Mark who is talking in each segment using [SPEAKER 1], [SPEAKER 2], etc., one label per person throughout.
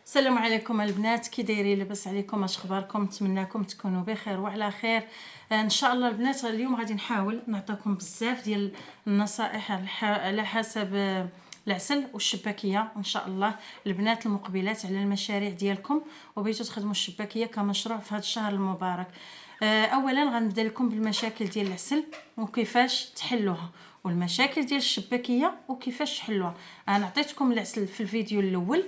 [SPEAKER 1] السلام عليكم البنات، كي دايرين؟ لاباس عليكم؟ اش اخباركم؟ نتمنىكم تكونوا بخير وعلى خير. ان شاء الله البنات اليوم غادي نحاول نعطيكم بزاف ديال النصائح على حسب العسل والشباكيه. ان شاء الله البنات المقبلات على المشاريع ديالكم وبغيتوا تخدموا الشباكيه كمشروع في هذا الشهر المبارك. اولا غنبدا لكم بالمشاكل ديال العسل وكيفاش تحلوها، والمشاكل ديال الشباكيه وكيفاش تحلوها. انا عطيتكم العسل في الفيديو الاول،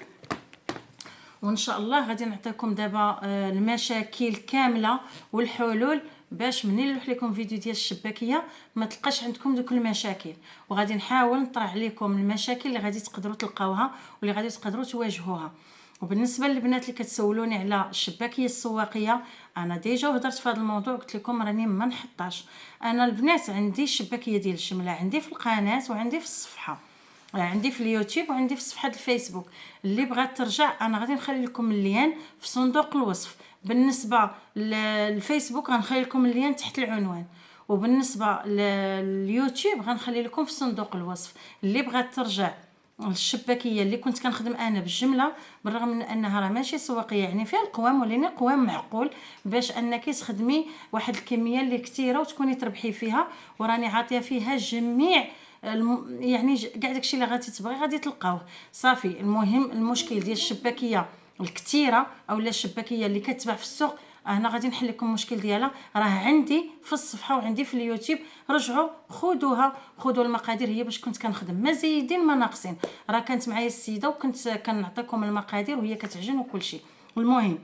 [SPEAKER 1] وان شاء الله غادي نعطيكم دابا المشاكل كامله والحلول، باش منين نلوح لكم فيديو ديال الشباكيه ما تلقاش عندكم دوك المشاكل. وغادي نحاول نطرح عليكم المشاكل اللي غادي تقدروا تلقاوها واللي غادي تقدروا تواجهوها. وبالنسبه للبنات اللي كتسولوني على الشباكيه السواقيه، انا ديجا هضرت في هذا الموضوع، قلت لكم راني ما نحطاش. انا البنات عندي الشباكيه ديال الشمله، عندي في القناه وعندي في الصفحه، عندي في اليوتيوب وعندي في صفحه الفيسبوك. اللي بغات ترجع انا غادي نخلي لكم اللين في صندوق الوصف. بالنسبه للفيسبوك غنخلي لكم اللين تحت العنوان، وبالنسبه لليوتيوب غنخلي لكم في صندوق الوصف. اللي بغات ترجع الشباكيه اللي كنت كنخدم انا بالجمله، بالرغم من انها راه ماشي سواقيه يعني فيها القوام، ولكن قوام معقول باش انك تخدمي واحد الكميه اللي كثيره وتكوني تربحي فيها، وراني عاطيه فيها جميع يعني كاع داكشي اللي غادي تبغي غادي تلقاوه. صافي المهم المشكل ديال الشباكيه الكثيره اولا الشباكيه اللي كتباع في السوق، انا غادي نحل لكم المشكل ديالها. راه عندي في الصفحه وعندي في اليوتيوب، رجعوا خذوا المقادير. هي باش كنت كنخدم ما زايدين ما ناقصين، راه كانت معايا السيده وكنت كنعطيكم المقادير وهي كتعجن وكل شيء. المهم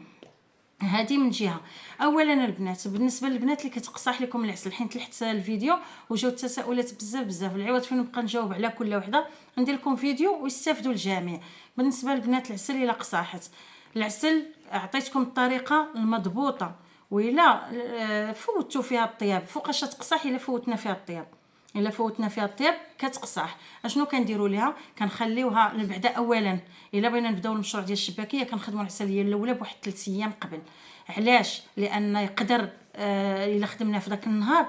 [SPEAKER 1] هذه من جهه. اولا البنات، بالنسبه للبنات اللي كتقصح لكم العسل، حيت لحت الفيديو وجاو التساؤلات بزاف العوض فين نبقى نجاوب على كل وحده، ندير لكم فيديو ويستافدوا الجميع. بالنسبه للبنات العسل الا قصاحت العسل، عطيتكم الطريقه المضبوطه، وإلا فوتوا فيها الطياب فوقاش تقصح. الا فوتنا فيها الطياب كتقصح، اشنو كنديروا ليها؟ كنخليوها لبعدا. اولا الا بغينا نبداو المشروع ديال الشباكيه كنخدموا العسليه الاولى بواحد 3 ايام قبل. علاش؟ لان يقدر الا خدمنا في داك النهار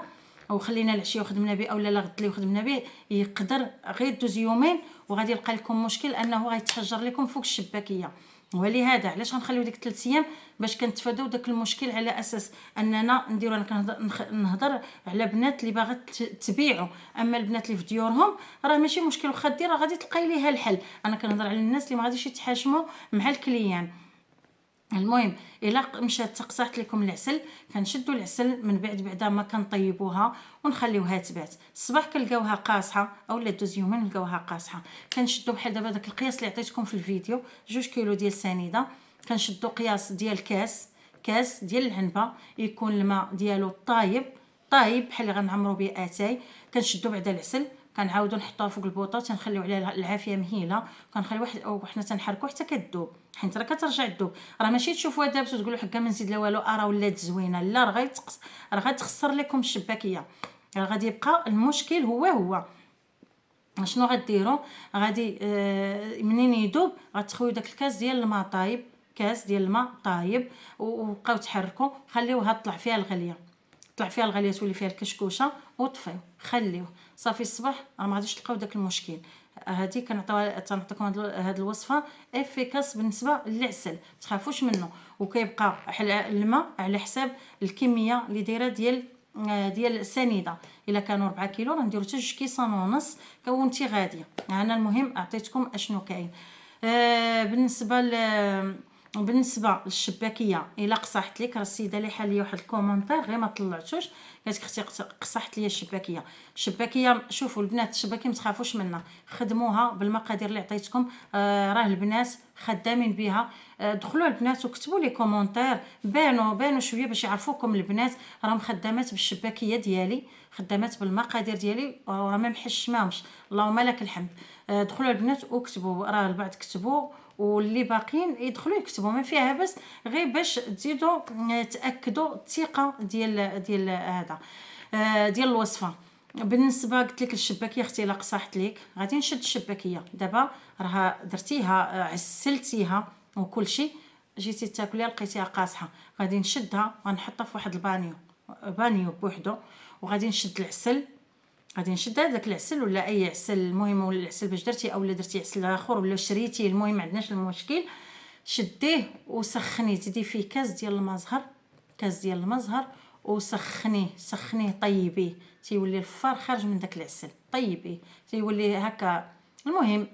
[SPEAKER 1] وخلينا العشيه وخدمنا به، اولا لا غد اللي خدمنا به، يقدر غير دوز يومين وغادي يلقى لكم مشكل انه غيتحجر لكم فوق الشباكيه. ولهذا علاش غنخليو ديك 3 ايام؟ باش كنتفاداو داك المشكل، على اساس اننا نديرو. انا نهضر على بنات اللي باغا تبيعوا، اما البنات اللي في ديورهم راه ماشي مشكل، واخا دير راه غادي تلقاي ليها الحل. انا كنهضر على الناس اللي ما غاديش يتحاشموا مع الكليان. المهم الا مشات تقصحت لكم العسل، كنشدوا العسل من بعد ما كنطيبوها ونخليوها تبات. الصباح كنلقاوها قاصحه اولا دوز يومين نلقاوها قاصحه، كنشدوا بحال دابا داك القياس اللي عطيتكم في الفيديو، 2 كيلو ديال سنيده. كنشدوا قياس ديال كاس ديال العنبه، يكون الماء ديالو طايب بحال اللي غنعمروا به اتاي. كنشدوا بعدا العسل، كنعاودوا نحطوها فوق البوطه، تنخليو عليها العافيه مهيله، كنخلي واحد وحنا تنحركوا حتى كتذوب، حيت راه كترجع تذوب. راه ماشي تشوفوها دابت وتقولوا حكا ما نزيد لا والو راه ولات زوينه، لا راه غتخسر لكم الشباكيه، راه غادي يبقى المشكل هو. شنو غديروا؟ غادي منين يذوب غتخويو داك الكاس ديال الماء طايب، وبقاو تحركوا، خليوها تطلع فيها الغليه تولي فيها الكشكوشه وطفيو، خليوه صافي. الصباح راه ما غاديش تلقاو داك المشكل. هذه تنعطيكم هذه الوصفه افيكاس بالنسبه للعسل، ما تخافوش منه. وكيبقى الماء على حساب الكميه اللي دايره ديال السنيده. الا كانوا 4 كيلو راه نديرو حتى 2 كيسان ونص كونتي غاديه. انا المهم عطيتكم اشنو كاين. بالنسبه للشباكيه الا قصحت لك، راه السيده اللي حال لي واحد الكومونتير غير ما طلعتوش، قالت اختي قصحت لي الشباكيه. شوفوا البنات، الشباكيه ما تخافوش منها، خدموها بالمقادير اللي عطيتكم. راه البنات خدامين بها. دخلوا البنات وكتبوا لي كومونتير، بانوا شويه باش يعرفوكم البنات راهم خدامات بالشباكيه ديالي، خدامات بالمقادير ديالي، راه ما محشماهمش، اللهم لك الحمد. دخلوا البنات وكتبوا، راه البعض كتبوا واللي باقيين يدخلوا يكتبوا، ما فيها بس غير باش تزيدوا تاكدوا الثقه ديال هذا ديال الوصفه. بالنسبه قلت لك الشباكيه اختي لا قصحت لك، غادي نشد الشباكيه دابا، راه درتيها عسلتيها وكل شيء، جيتي تاكليها لقيتيها قاصحه، غادي نشدها غنحطها في واحد بانيو بوحدو، وغادي نشد العسل. غادي نشد هذاك العسل ولا اي عسل، المهم ولا العسل باش درتي اولا درتي عسل اخر ولا شريتي، المهم ما عندناش المشكل. شديه وسخنيه، زيدي فيه كاس ديال المزهر، كاس ديال المزهر، وسخنيه سخنيه طيبيه، تيولي الفار خارج من داك العسل، طيبيه تيولي هكا. المهم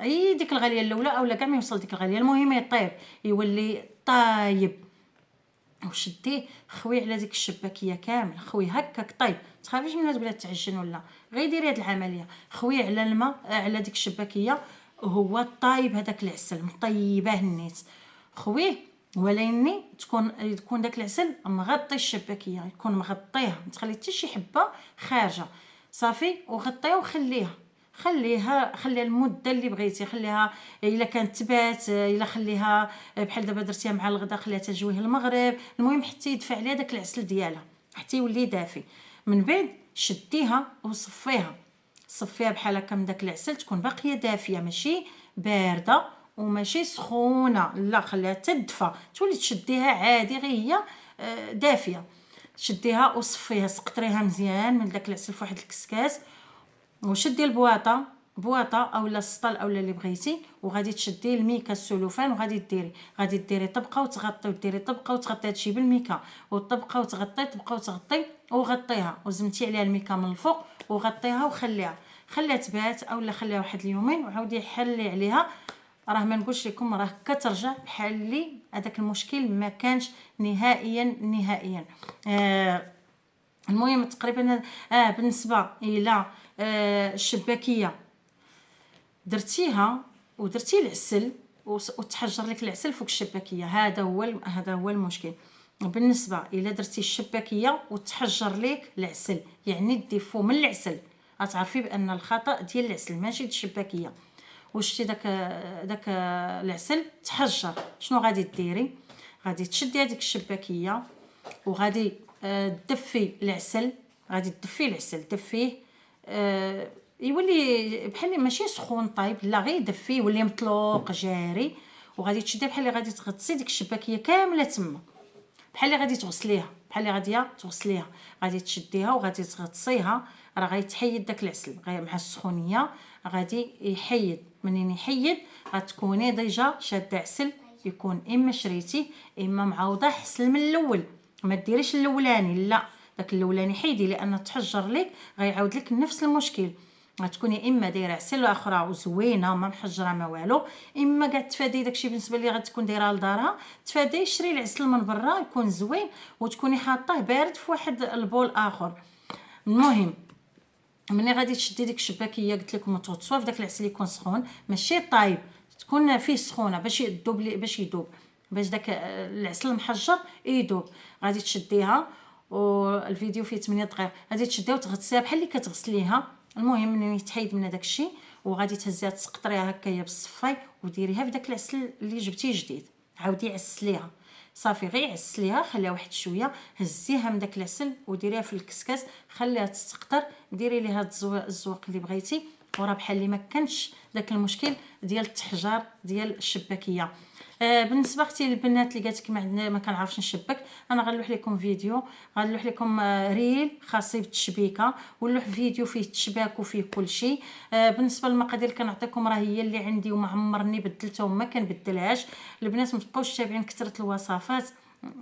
[SPEAKER 1] اي ديك الغاليه الاولى اولا كاع ما يوصل ديك الغاليه، المهم يطيب يولي طايب. وشديه خويه على ديك الشباكيه كامل، خويه هكاك طيب، تخافيش منها تقولها تعجن ولا، غير ديري هاد العمليه، خويه على الماء على ديك الشباكيه وهو طايب هذاك العسل مطيباه النيت، خويه وليني تكون داك العسل مغطي الشباكيه، يكون مغطيها ما تخلي حتى شي حبه خارجه، صافي وغطيها وخليها، خليها المده اللي بغيتي، خليها الا كانت تبات، الا خليها بحال دابا درتيها مع الغدا خليها تجويه المغرب، المهم حتى يدفع عليها داك العسل ديالها حتى يولي دافي. من بعد شديها وصفيها، صفيها بحال هكا من داك العسل، تكون باقيه دافيه ماشي بارده وماشي سخونه، لا خليها تدفى تولي تشديها عادي غير هي دافيه. شديها وصفيها، سقطريها مزيان من داك العسل فواحد الكسكاس، وشدي البواطه، بواطه اولا السطل اولا اللي بغيتي، وغادي تشدي الميكا السلوفان وغادي ديري طبقه وتغطي، وديري طبقه وتغطي، هادشي بالميكا، وطبقه وتغطي، طبقه وتغطي وغطيها، وزمتي عليها الميكا من الفوق وغطيها خليها تبات اولا خليها واحد اليومين وعاودي حلي عليها. راه ما نقولش لكم راه كترجع بحال اللي هذاك المشكل ما كانش نهائيا. المهم تقريبا بالنسبه الى الشباكيه درتيها ودرتي العسل وتحجر لك العسل فوق الشباكيه، هذا هو المشكل. بالنسبه الى درتي الشباكيه وتحجر لك العسل، يعني ديفو من العسل، غتعرفي بان الخطا ديال العسل ماشي د الشباكيه. وشتي داك العسل تحجر، شنو غادي ديري؟ غادي تشدي هذيك الشباكيه وغادي تدفي العسل، غادي تدفي العسل دفيه يولي بحال ماشي سخون طايب، لا غير دفيه يولي مطلوق جاري، وغادي تشدي بحال اللي غادي تغطسي ديك الشباكيه كامله تما، بحال اللي غادي تغسليها، بحال اللي غادي تغسليها، غادي تشديها وغادي تغطسيها، راه غيتحيد داك العسل مع السخونيه، غادي يحيد، منين يحيد غتكوني ديجا شاده عسل، يكون اما شريتيه اما معوضه حسن من الاول، ما ديريش الاولاني، لا داك الاولاني حيدي لان تحجر لك غيعاود لك نفس المشكل. غتكوني اما دايره عسل اخرى وزوينه ما محجره ما والو، اما كاع تفادي داكشي بالنسبه لي غتكون دايره لدارها، تفادي شري العسل من برا يكون زوين وتكوني حاطاه بارد في واحد البول اخر. المهم ملي غادي تشدي ديك الشباكيه قلت لكم وتغطسوها في داك العسل يكون سخون ماشي طايب، تكون فيه سخونه باش يذوب باش داك العسل المحجر يذوب. غادي تشديها والفيديو فيه 8 دقائق، غادي تشديها وتغطسيها بحال اللي كتغسليها. المهم منين يتحيد من هذاك الشيء وغادي تهزيها تسقطريها هكايا بالصفاي وديريها في داك العسل اللي جبتيه جديد، عاودي عسليها صافي، غير عسليها خليها واحد شويه، هزيها من داك العسل وديريها في الكسكاس خليها تستقطر، ديري ليها الزواق اللي بغيتي، وراه بحال اللي ما كانش داك المشكل ديال التحجار ديال الشباكيه. بالنسبه اختي البنات اللي قالت لك ما كنعرفش نشبك، انا غنلوح لكم فيديو، غنلوح لكم ريل خاص بالتشبيكه، ونلوح فيديو فيه التشباك وفيه كل شيء. بالنسبه للمقادير اللي كنعطيكم راه هي اللي عندي وما عمرني بدلتهم ما كنبدلهاش. البنات ما تبقاوش تابعين كثره الوصفات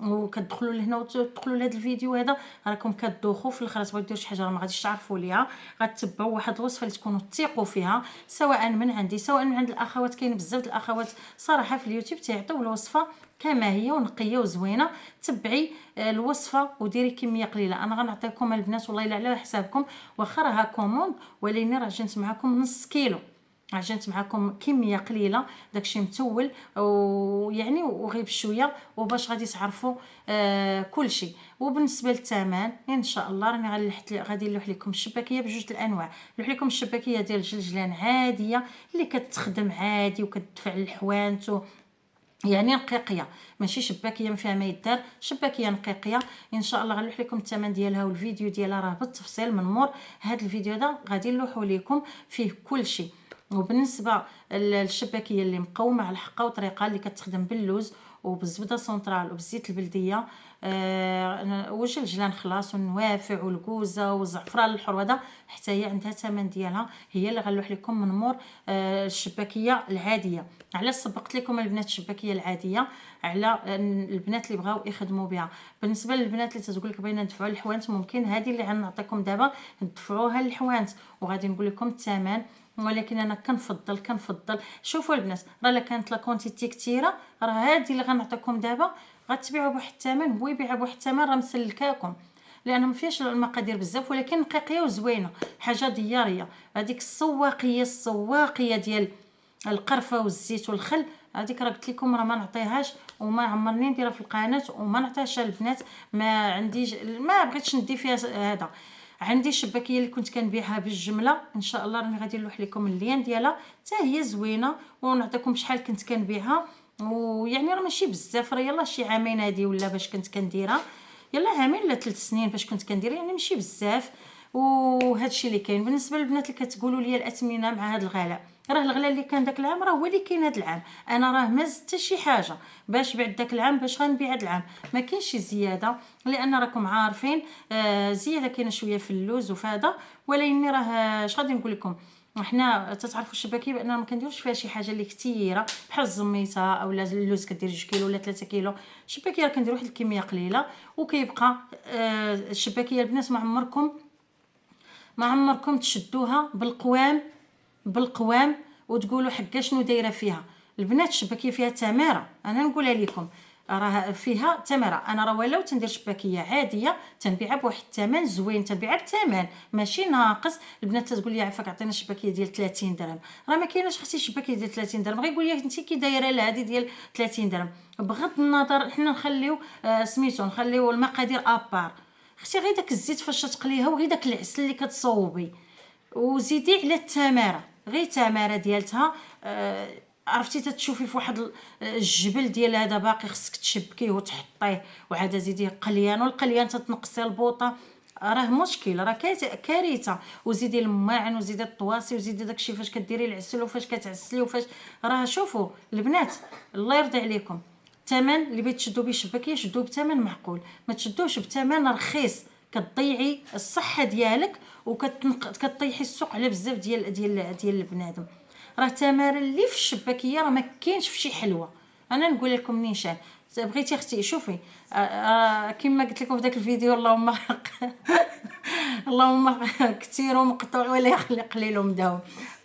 [SPEAKER 1] وكتدخلوا لهنا وتدخلوا لهذا الفيديو هذا راكم كتدوخوا في الاخر تبغيو ديروا شي حاجه ما غاديش تعرفوا ليها، غتتبعوا واحد الوصفه اللي تكونوا تثيقوا فيها سواء من عندي سواء من عند الاخوات. كاين بزاف الاخوات صراحه في اليوتيوب تيعطيو الوصفه كما هي ونقيه وزوينه، تبعي الوصفه وديري كميه قليله. انا غنعطيكم البنات والله الا على حسابكم، واخا راها كوموند ولكن راه جنت معكم نص كيلو، عجنت معكم كميه قليله داكشي متول ويعني وغير بشويه وباش غادي تعرفوا كل شيء. وبالنسبه للثمن ان شاء الله راني غادي نلوح لكم الشباكيه بجوج الانواع، نلوح لكم الشباكيه ديال الجلجلان عاديه اللي كتخدم عادي وكتدفع الحوانت يعني نقيقيه، ماشي شباكيه ما فيها ما يدار، شباكيه نقيقيه. ان شاء الله غنلوح لكم الثمن ديالها والفيديو ديالها راه بالتفصيل من مور هذا الفيديو هذا غادي نلوحوا لكم فيه كل شيء. وبالنسبه الشباكيه اللي مقومه على حقه وطريقه، اللي كتخدم باللوز وبالزبده سونطرال وبالزيت البلديه، وجلجلان خلاص والنوافع والكوزه والزعفران الحر. هذا حتى هي عندها ثمن ديالها، هي اللي غنلوح لكم من مور الشباكيه العاديه. علاش سبقت لكم البنات الشباكيه العاديه على البنات اللي بغاو يخدموا بها؟ بالنسبه للبنات اللي تقول لك باينه ندفعوا الحوانت، ممكن هذه اللي غنعطيكم دابا ندفعوها للحوانت، وغادي نقول لكم الثمن. ولكن انا كنفضل شوفوا البنات، راه الا كانت لا كونتيتي كثيره، راه هذه اللي غنعطيكم دابا غتبيعوا بواحد الثمن، هو يبيع بواحد الثمن راه مسلكاكم، لان ما فيهاش المقادير بزاف، ولكن نقيقيه وزوينه، حاجه دياريه. هذيك السواقيه ديال القرفه والزيت والخل، هذيك راه قلت لكم راه ما نعطيهاش، وما عمرني نديرها في القناه، وما نعطيهاش البنات. ما عنديش، ما بغيتش ندي فيها هذا. عندي شباكيه اللي كنت كنبيعها بالجمله، ان شاء الله راني غادي نلوح لكم اللين ديالها، حتى هي زوينه، ونعطيكم شحال كنت كنبيعها. ويعني راه ماشي بزاف، راه يلاه شي عامين هادي ولا باش كنت كنديرها، يلا عامين ولا 3 سنين باش كنت كندير، يعني ماشي بزاف. وهذا الشيء اللي كاين. بالنسبه للبنات اللي كتقولوا لي الاثمنه مع هذا الغلاء، راه الغلاء اللي كان داك العام راه هو اللي كاين هذا العام. انا راه ما زدت شي حاجه باش بعد داك العام باش غنبيع هذا العام، ما كاينش شي زياده، لان راكم عارفين زياده كاينه شويه في اللوز وفي هذا. ولكن راه اش غادي نقول لكم، حنا تتعرفوا الشباكيه باننا ما كنديروش فيها شي حاجه اللي كثيره بحال الزميته اولا اللوز كدير 2 كيلو ولا 3 كيلو. الشباكيه راه كنديروا واحد الكميه قليله، وكيبقى الشباكيه البنات ما عمركم تشدوها بالقوام وتقولوا حقا شنو دايره فيها. البنات الشباكيه فيها تماره، انا نقولها لكم راه فيها تماره. انا راه ولو تندير شباكيه عاديه تنبيعها بواحد الثمن زوين، تنبيعها بثمن ماشي ناقص. البنات تقول لي عافاك عطينا شباكيه ديال 30 درهم، راه ما كايناش اختي شباكيه ديال 30 درهم. غيقول لي انت كي دايره لهادي ديال 30 درهم. بغض النظر حنا نخليو سميتو نخليو المقادير ابار. اختي غير داك الزيت فاش تقليها، وغير داك العسل اللي كتصوبي، وزيدي على التماره، غير التماره ديالتها. عرفتي تتشوفي في واحد الجبل ديال هذا باقي خصك تشبكيه وتحطيه، وعاد زيدي قليان، والقليان تتنقصي البوطه، راه مشكل، راه كارثه. وزيدي الماعن وزيدي الطواسي وزيدي داكشي فاش كديري العسل وفاش كتعسلي وفاش. راه شوفوا البنات الله يرضي عليكم، الثمن اللي بغيتي تشدوا به شباكيه شدوه بثمن معقول، ما تشدوش بثمن رخيص، كتضيعي الصحه ديالك وكتطيحي السوق على بزاف ديال البنادم. راه التمر اللي في الشباكيه راه ما كاينش في شي حلوه. انا نقول لكم نيشان، بغيتي اختي شوفي كما قلت لكم في داك الفيديو، اللهم اللهم كثير ومقطوع ولا يخلي قليل ومداوم،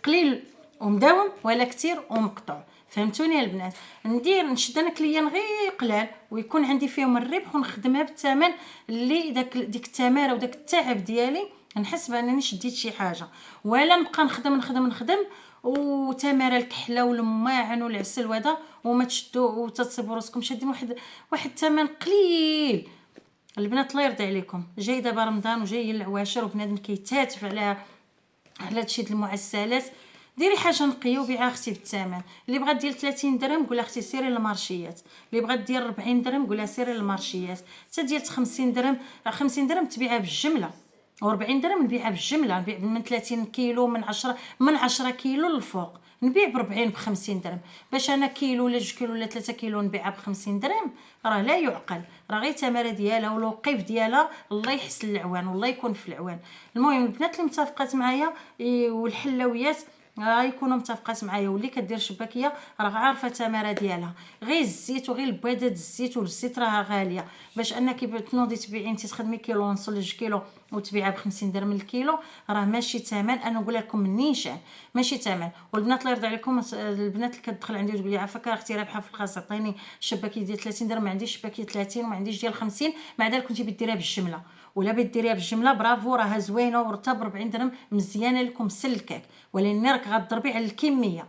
[SPEAKER 1] قليل ومداوم ولا كثير ومقطوع. فهمتوني البنات؟ نشد انا كليان غير قلال ويكون عندي فيهم الربح، ونخدمها بالثمن اللي ديك التماره وداك التعب ديالي نحس بانني شديت شي حاجه، ولا نبقى نخدم وتماره الكحله والماعن والعسل وهذا، وما تشدوا وتصيبوا راسكم شادين واحد الثمن قليل. البنات الله يرضي عليكم، جاي دابا رمضان وجاي العواشر وبنادم كيتاتف على هادشي د المعسلات. ديري حاجه نقيه وبيعها اختي بالثمن. اللي بغات دير 30 درهم قولها اختي سيري للمارشيات، اللي بغات دير 40 درهم قولها سيري للمارشيات، حتى ديال 50 درهم 50 درهم تبيعها بالجمله، و40 درهم نبيعها بالجمله، نبيع من 30 كيلو من 10 كيلو للفوق نبيع ب40 ب50 درهم. باش انا كيلو ولا 2 كيلو ولا 3 كيلو نبيعها ب50 درهم راه لا يعقل، راه غير الثمره ديالها والوقيف ديالها الله يحسن العوان والله يكون في العوان. المهم البنات اللي متفقات معايا والحلويات يكونوا متفقات معايا، واللي كدير شباكيه راه عارفه الثمره ديالها، غير الزيت وغير البيضات الزيت والزيت راه غاليه. باش انك تنوضي تبيعي انت تخدمي كيلو ونص ولا 2 كيلو وتبيعها ب50 درهم الكيلو، راه ماشي ثمن. انا نقول لكم نيشان ماشي ثمن. والبنات الله يرضي عليكم، البنات اللي كتدخل عندي وتقول لي عافاك اختي رابحه في الخاص عطيني شباكيه ديال 30 درهم، ما عنديش شباكيه 30 وما عنديش ديال 50، مع ذلك كنتي بديريها بالجمله ولا بديريها بالجمله برافو، راها زوينه ورتا ب 40 درهم مزيانه لكم سلكاك، ولكن راك غتضربي على الكميه.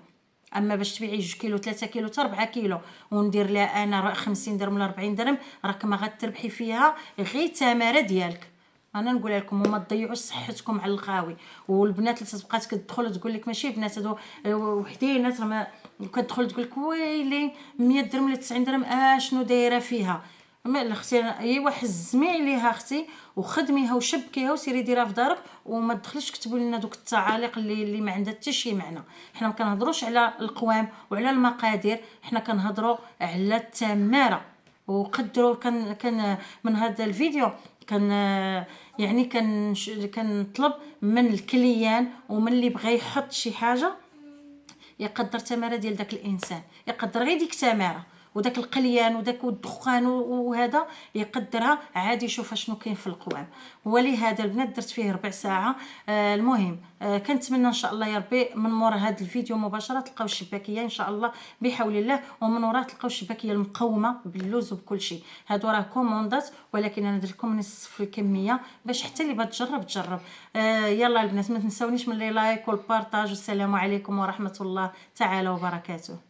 [SPEAKER 1] اما باش تبيعي 2 كيلو 3 كيلو حتى 4 كيلو وندير لها انا 50 درهم ولا 40 درهم، راك ما غتربحي فيها غير الثمره ديالك. انا نقول لكم وما تضيعوش صحتكم على القاوي. والبنات اللي تبقى تدخل تقول لك ماشي بنات هادو وحدينات، راه كتدخل تقول لك ويلي 100 درهم ولا 90 درهم شنو دايره فيها. ما اختي ايوا حزمي عليها اختي وخدميها وشبكيها وسيري ديرها في دارك، وما تدخليش كتبوا لنا دوك التعاليق اللي ما عندها حتى شي معنى. حنا ما كنهضروش على القوام وعلى المقادير، حنا كنهضروا على التماره. وقدروا كان من هذا الفيديو كان يعني كنطلب من الكليان ومن اللي بغى يحط شي حاجه يقدر تماره ديال داك الانسان، يقدر غير ديك تماره وداك القليان وداك الدخان وهذا يقدرها عادي، يشوف شنو كاين في القوام. ولهذا البنات درت فيه ربع ساعه. المهم كنتمنى ان شاء الله يا ربي من مور هذا الفيديو مباشره تلقاو الشباكيه ان شاء الله بحول الله، ومن وراه تلقاو الشباكيه المقومه باللوز وبكل شيء. هادو راه كوموندات، ولكن انا درت لكم نصف الكميه باش حتى اللي بغات تجرب. يلا البنات ما تنساونيش من لي لايك والبارطاج، والسلام عليكم ورحمه الله تعالى وبركاته.